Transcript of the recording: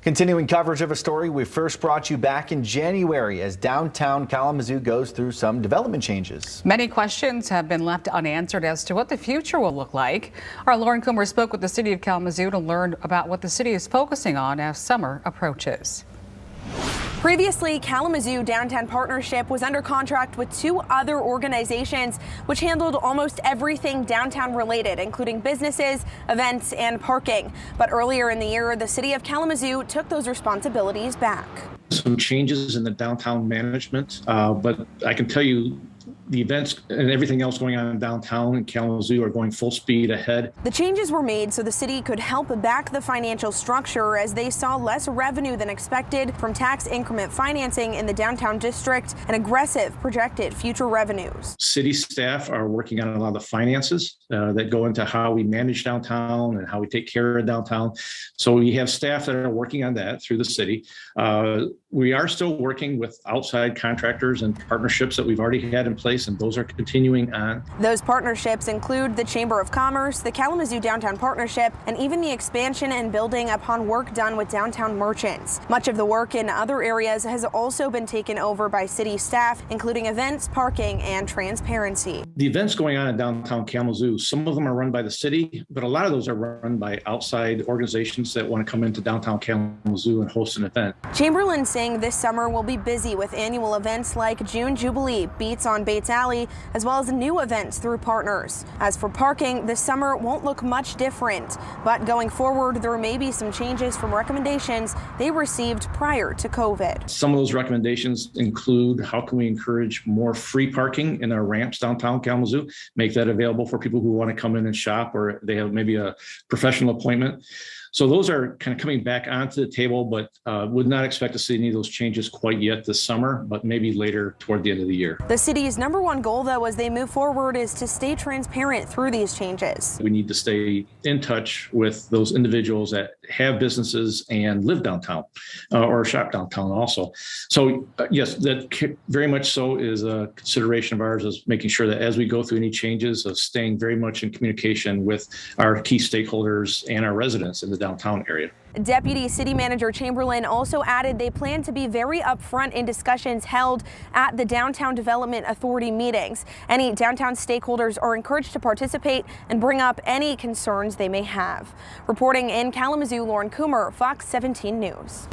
Continuing coverage of a story we first brought you back in January as downtown Kalamazoo goes through some development changes. Many questions have been left unanswered as to what the future will look like. Our Lauren Coomer spoke with the city of Kalamazoo to learn about what the city is focusing on as summer approaches. Previously, Kalamazoo Downtown Partnership was under contract with two other organizations which handled almost everything downtown related, including businesses, events, and parking. But earlier in the year, the city of Kalamazoo took those responsibilities back. Some changes in the downtown management, but I can tell you the events and everything else going on in downtown and Kalamazoo are going full speed ahead. The changes were made so the city could help back the financial structure as they saw less revenue than expected from tax increment financing in the downtown district and aggressive projected future revenues. City staff are working on a lot of the finances that go into how we manage downtown and how we take care of downtown. So we have staff that are working on that through the city. We are still working with outside contractors and partnerships that we've already had in place, and those are continuing on. Those partnerships include the Chamber of Commerce, the Kalamazoo Downtown Partnership, and even the expansion and building upon work done with downtown merchants. Much of the work in other areas has also been taken over by city staff, including events, parking, and transparency. The events going on in downtown Kalamazoo, some of them are run by the city, but a lot of those are run by outside organizations that want to come into downtown Kalamazoo and host an event. Chamberlain saying this summer will be busy with annual events like June Jubilee, Beats on Bates Alley, as well as new events through partners. As for parking, this summer won't look much different, but going forward, there may be some changes from recommendations they received prior to COVID. Some of those recommendations include how can we encourage more free parking in our ramps downtown Kalamazoo, make that available for people who want to come in and shop or they have maybe a professional appointment. So those are kind of coming back onto the table, but would not expect to see any of those changes quite yet this summer, but maybe later toward the end of the year. The city's #1 goal, though, as they move forward is to stay transparent through these changes. We need to stay in touch with those individuals that have businesses and live downtown or shop downtown also. So yes, that very much so is a consideration of ours, is making sure that as we go through any changes of staying very much in communication with our key stakeholders and our residents in the downtown area. Deputy City Manager Chamberlain also added they plan to be very upfront in discussions held at the Downtown Development Authority meetings. Any downtown stakeholders are encouraged to participate and bring up any concerns they may have. Reporting in Kalamazoo, Lauren Coomer, Fox 17 News.